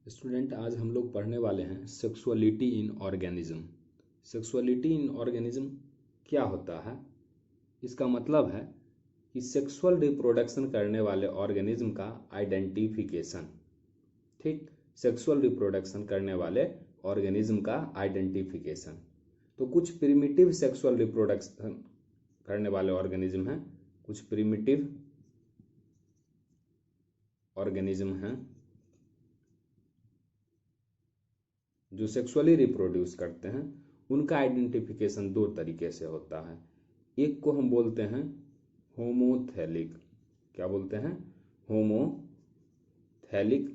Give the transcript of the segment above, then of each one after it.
Student, आज हम लोग पढ़ने वाले हैं सेक्सुअलिटी इन ऑर्गेनिज्म। सेक्सुअलिटी इन ऑर्गेनिज्म क्या होता है? इसका मतलब है कि सेक्सुअल रिप्रोडक्शन करने वाले ऑर्गेनिज्म का आइडेंटिफिकेशन। ठीक, सेक्सुअल रिप्रोडक्शन करने वाले ऑर्गेनिज्म का आइडेंटिफिकेशन। तो कुछ प्रिमिटिव सेक्सुअल रिप्रोडक्शन करने वाले ऑर्गेनिज्म हैं, कुछ प्रिमिटिव ऑर्गेनिज्म हैं जो सेक्सुअली रिप्रोड्यूस करते हैं। उनका आइडेंटिफिकेशन दो तरीके से होता है। एक को हम बोलते हैं होमोथैलिक। क्या बोलते हैं? होमोथैलिक।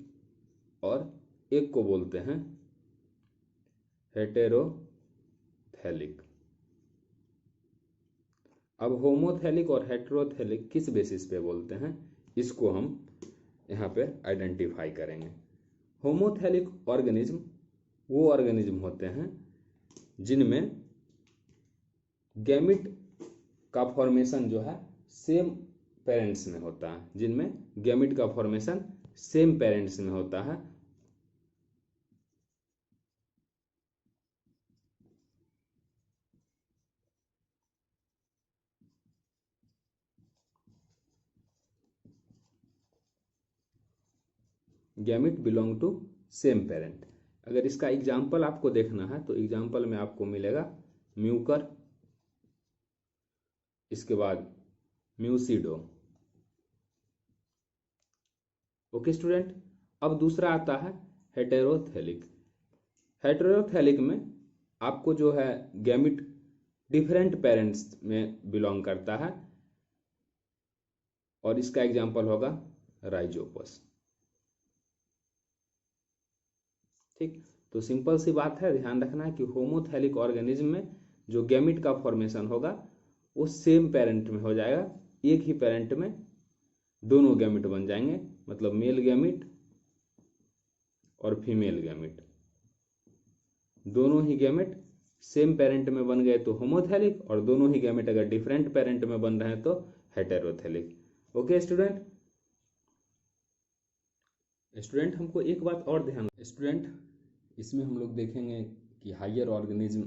और एक को बोलते हैं हेटेरोथैलिक। अब होमोथैलिक और हेटेरोथैलिक किस बेसिस पे बोलते हैं, इसको हम यहाँ पे आइडेंटिफाई करेंगे। होमोथैलिक ऑर्गेनिज्म वो ऑर्गेनिज्म होते हैं जिनमें गैमिट का फॉर्मेशन जो है सेम पेरेंट्स में होता है, जिनमें गैमिट का फॉर्मेशन सेम पेरेंट्स में होता है। Gamete belong to same parent. अगर इसका एग्जाम्पल आपको देखना है तो एग्जाम्पल में आपको मिलेगा म्यूकर, इसके बाद म्यूसिडो। ओके स्टूडेंट, अब दूसरा आता है हेटेरोथैलिक। हेटेरोथैलिक में आपको जो है गैमिट डिफरेंट पेरेंट्स में बिलोंग करता है और इसका एग्जाम्पल होगा राइजोपस। ठीक, तो सिंपल सी बात है, ध्यान रखना है कि होमोथैलिक ऑर्गेनिज्म में जो गैमिट का फॉर्मेशन होगा वो सेम पेरेंट में हो जाएगा। एक ही पेरेंट में दोनों गैमिट बन जाएंगे, मतलब मेल गैमिट और फीमेल गैमिट। दोनों ही गैमेट सेम पेरेंट में बन गए तो होमोथैलिक, और दोनों ही गैमेट अगर डिफरेंट पेरेंट में बन रहे हैं तो हेटेरोथैलिक। ओके स्टूडेंट, हमको एक बात और ध्यान स्टूडेंट, इसमें हम लोग देखेंगे कि हायर ऑर्गेनिज्म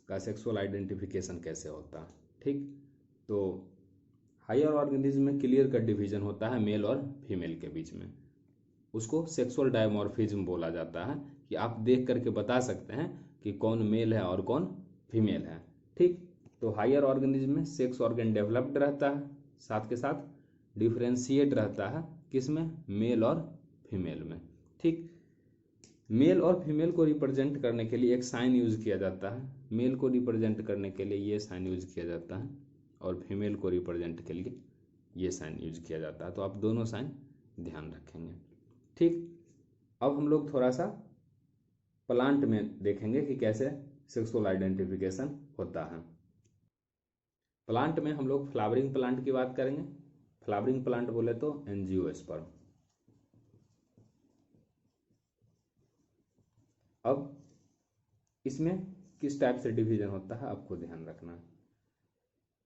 का सेक्सुअल आइडेंटिफिकेशन कैसे होता है। ठीक, तो हायर ऑर्गेनिज्म में क्लियर कट डिवीजन होता है मेल और फीमेल के बीच में। उसको सेक्सुअल डायमॉर्फिज्म बोला जाता है, कि आप देख करके बता सकते हैं कि कौन मेल है और कौन फीमेल है। ठीक, तो हायर ऑर्गेनिज्म में सेक्स ऑर्गन डेवलप्ड रहता है, साथ के साथ डिफरेंशिएट रहता है, किसमें? मेल और फीमेल में। ठीक, मेल और फीमेल को रिप्रेजेंट करने के लिए एक साइन यूज किया जाता है। मेल को रिप्रेजेंट करने के लिए ये साइन यूज किया जाता है और फीमेल को रिप्रेजेंट के लिए ये साइन यूज किया जाता है। तो आप दोनों साइन ध्यान रखेंगे। ठीक, अब हम लोग थोड़ा सा प्लांट में देखेंगे कि कैसे सेक्सुअल आइडेंटिफिकेशन होता है। प्लांट में हम लोग फ्लावरिंग प्लांट की बात करेंगे। फ्लावरिंग प्लांट बोले तो एंजियोस्पर्म। अब इसमें किस टाइप से डिवीजन होता है आपको ध्यान रखना है।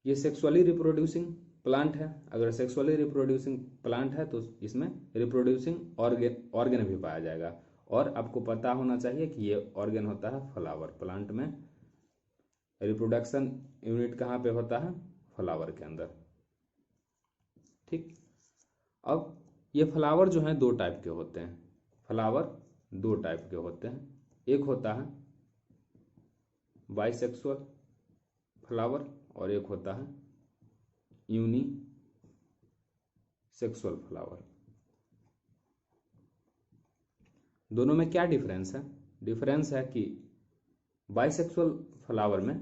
ये सेक्सुअली रिप्रोड्यूसिंग प्लांट है। अगर सेक्सुअली रिप्रोड्यूसिंग प्लांट है तो इसमें रिप्रोड्यूसिंग ऑर्गन भी पाया जाएगा। और आपको पता होना चाहिए कि ये ऑर्गन होता है फ्लावर। प्लांट में रिप्रोडक्शन यूनिट कहाँ पे होता है? फ्लावर के अंदर। ठीक, अब ये फ्लावर जो हैं दो टाइप के होते हैं। फ्लावर दो टाइप के होते हैं। एक होता है बाइसेक्सुअल फ्लावर और एक होता है यूनी सेक्सुअल फ्लावर। दोनों में क्या डिफरेंस है? डिफरेंस है कि बाइसेक्सुअल फ्लावर में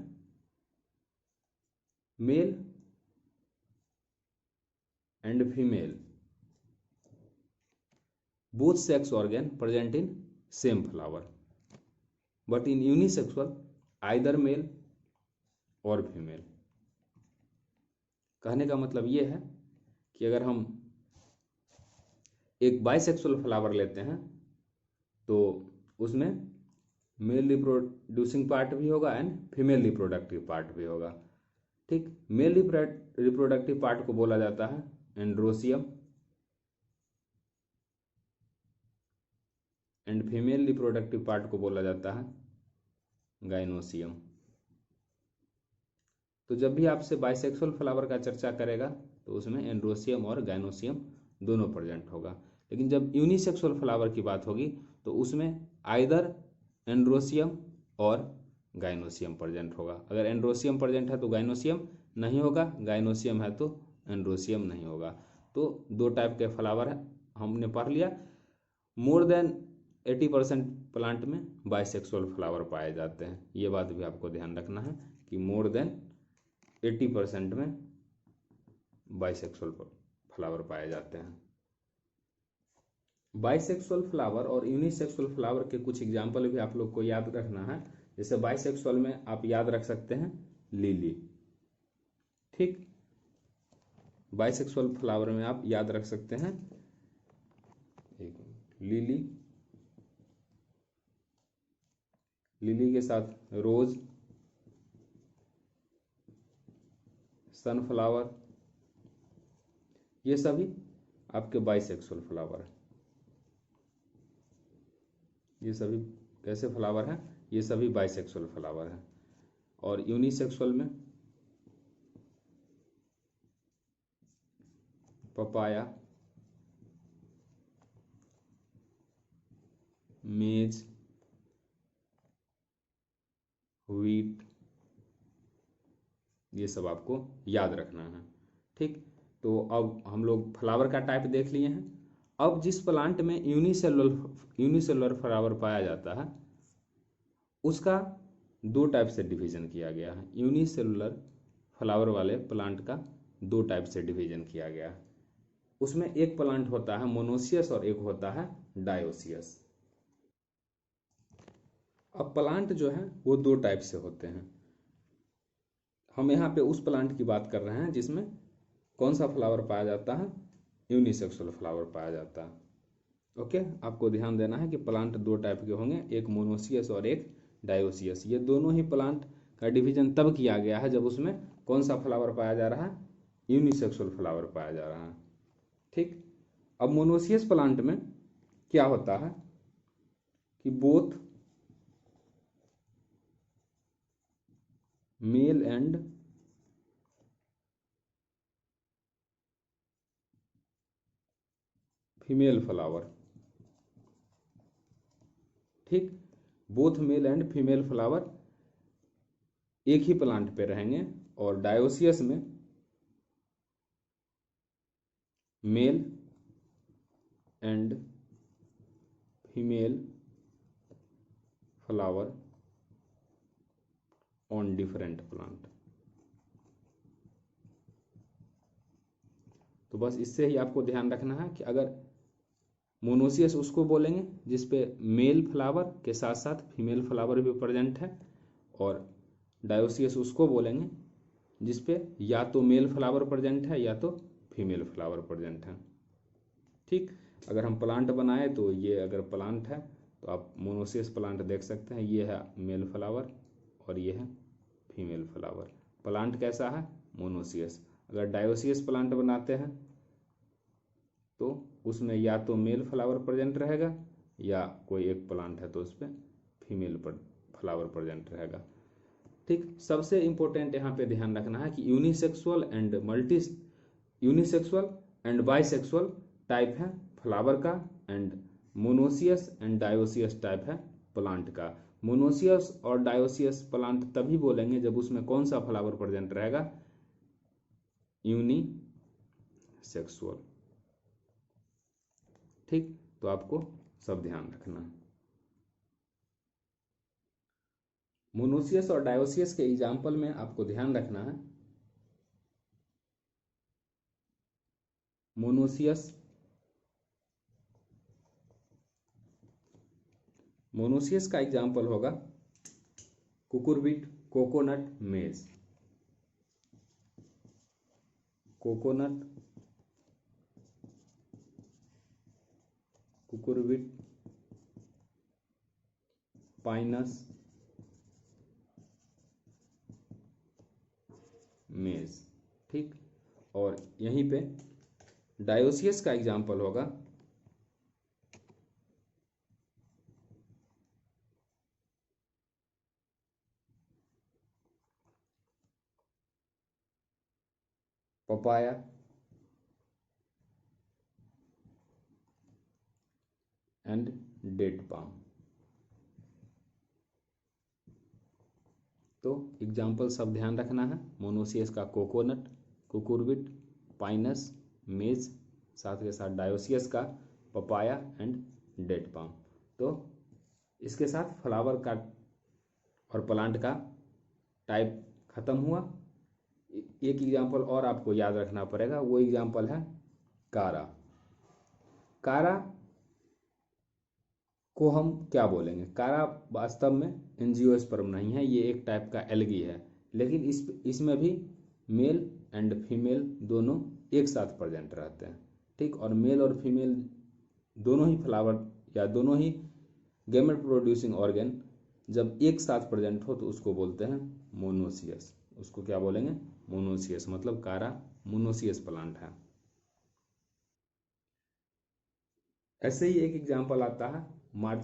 male and female both sex organ present in same flower, but in unisexual either male और फीमेल। कहने का मतलब ये है कि अगर हम एक बाइसेक्सुअल फ्लावर लेते हैं तो उसमें मेल रिप्रोड्यूसिंग पार्ट भी होगा एंड फीमेल रिप्रोडक्टिव पार्ट भी होगा। ठीक, मेल रिप्रोडक्टिव पार्ट को बोला जाता है androecium and female reproductive part को बोला जाता है गाइनोसियम। तो जब भी आपसे बाइसेक्सुअल फ्लावर का चर्चा करेगा तो उसमें एंड्रोसियम और गाइनोसियम दोनों प्रेजेंट होगा, लेकिन जब यूनिसेक्सुअल फ्लावर की बात होगी तो उसमें आइदर एंड्रोसियम और गाइनोसियम प्रेजेंट होगा। अगर एंड्रोसियम प्रेजेंट है तो गाइनोसियम नहीं होगा, गाइनोसियम है तो एंड्रोसियम नहीं होगा। तो दो टाइप के फ्लावर है हमने पढ़ लिया। मोर देन 80% प्लांट में बाइसेक्सुअल फ्लावर पाए जाते हैं, ये बात भी आपको ध्यान रखना है कि मोर देन 80% में बाइसेक्सुअल फ्लावर पाए जाते हैं। बाइसेक्सुअल फ्लावर और यूनिसेक्सुअल फ्लावर के कुछ एग्जाम्पल भी आप लोग को याद रखना है। जैसे बाइसेक्सुअल में आप याद रख सकते हैं लिली, ठीक। बाइसेक्सुअल फ्लावर में आप याद रख सकते हैं लिली, लिली के साथ रोज, सनफ्लावर, ये सभी आपके बाइसेक्सुअल फ्लावर है। ये सभी कैसे फ्लावर हैं? ये सभी बाइसेक्सुअल फ्लावर हैं। और यूनिसेक्सुअल में पपाया, मेज, व्हीट, ये सब आपको याद रखना है, ठीक। तो अब हम लोग फ्लावर का टाइप देख लिए हैं। अब जिस प्लांट में यूनिसेलुलर फ्लावर पाया जाता है उसका दो टाइप से डिवीजन किया गया है। यूनिसेलुलर फ्लावर वाले प्लांट का दो टाइप से डिवीजन किया गया है। उसमें एक प्लांट होता है मोनोसियस और एक होता है डायोसियस। अब प्लांट जो है वो दो टाइप से होते हैं। हम यहाँ पे उस प्लांट की बात कर रहे हैं जिसमें कौन सा फ्लावर पाया जाता है? यूनिसेक्सुअल फ्लावर पाया जाता है। ओके, आपको ध्यान देना है कि प्लांट दो टाइप के होंगे, एक मोनोसियस और एक डायोसियस। ये दोनों ही प्लांट का डिवीजन तब किया गया है जब उसमें कौन सा फ्लावर पाया जा रहा है? यूनिसेक्सुअल फ्लावर पाया जा रहा है, ठीक। अब मोनोसियस प्लांट में क्या होता है कि both male and female flower, ठीक, both male and female flower एक ही प्लांट पे रहेंगे। और डायोसियस में male and female flower on different plant. तो बस इससे ही आपको ध्यान रखना है कि अगर मोनोसियस उसको बोलेंगे जिसपे मेल फ्लावर के साथ साथ फीमेल फ्लावर भी प्रेजेंट है, और डायोसियस उसको बोलेंगे जिसपे या तो मेल फ्लावर प्रेजेंट है या तो फीमेल फ्लावर प्रेजेंट है, ठीक। अगर हम प्लांट बनाए तो ये अगर प्लांट है तो आप मोनोसियस प्लांट देख सकते हैं, ये है मेल फ्लावर और ये है फीमेल फ्लावर। प्लांट कैसा है? मोनोसियस। अगर डायोसियस प्लांट बनाते हैं तो उसमें या तो मेल फ्लावर प्रेजेंट रहेगा या कोई एक प्लांट है तो उस पर फीमेल फ्लावर प्रेजेंट रहेगा, ठीक। सबसे इंपॉर्टेंट यहाँ पे ध्यान रखना है कि यूनिसेक्सुअल एंड बाइसेक्सुअल टाइप है फ्लावर का, and monoecious and dioecious type है प्लांट का। मोनोसियस और डायोसियस प्लांट तभी बोलेंगे जब उसमें कौन सा फ्लावर प्रेजेंट रहेगा? यूनिसेक्सुअल, ठीक। तो आपको सब ध्यान रखना है। मोनोसियस और डायोसियस के एग्जाम्पल में आपको ध्यान रखना है मोनोसियस का एग्जाम्पल होगा कुकुरबिट, कोकोनट, मेज। कोकोनट, कुकुरबिट, पाइनस, मेज, ठीक। और यहीं पे डायोसियस का एग्जाम्पल होगा पपाया एंड डेट पाम। तो एग्जाम्पल सब ध्यान रखना है, मोनोसियस का कोकोनट, कुकुरबिट, पाइनस, मेज, साथ के साथ डायोसियस का पपाया एंड डेट पाम। तो इसके साथ फ्लावर का और प्लांट का टाइप खत्म हुआ। एक एग्जाम्पल और आपको याद रखना पड़ेगा, वो एग्जाम्पल है कारा। कारा को हम क्या बोलेंगे? कारा वास्तव में एंजियोस्पर्म नहीं है, ये एक टाइप का एल्गी है, लेकिन इसमें भी मेल एंड फीमेल दोनों एक साथ प्रेजेंट रहते हैं, ठीक। और मेल और फीमेल दोनों ही फ्लावर या दोनों ही गैमेट प्रोड्यूसिंग ऑर्गन जब एक साथ प्रेजेंट हो तो उसको बोलते हैं मोनोसियस। उसको क्या बोलेंगे? मोनोसियस। मतलब कारा मोनोसियस प्लांट है। ऐसे ही एक एग्जाम्पल आता है मार्च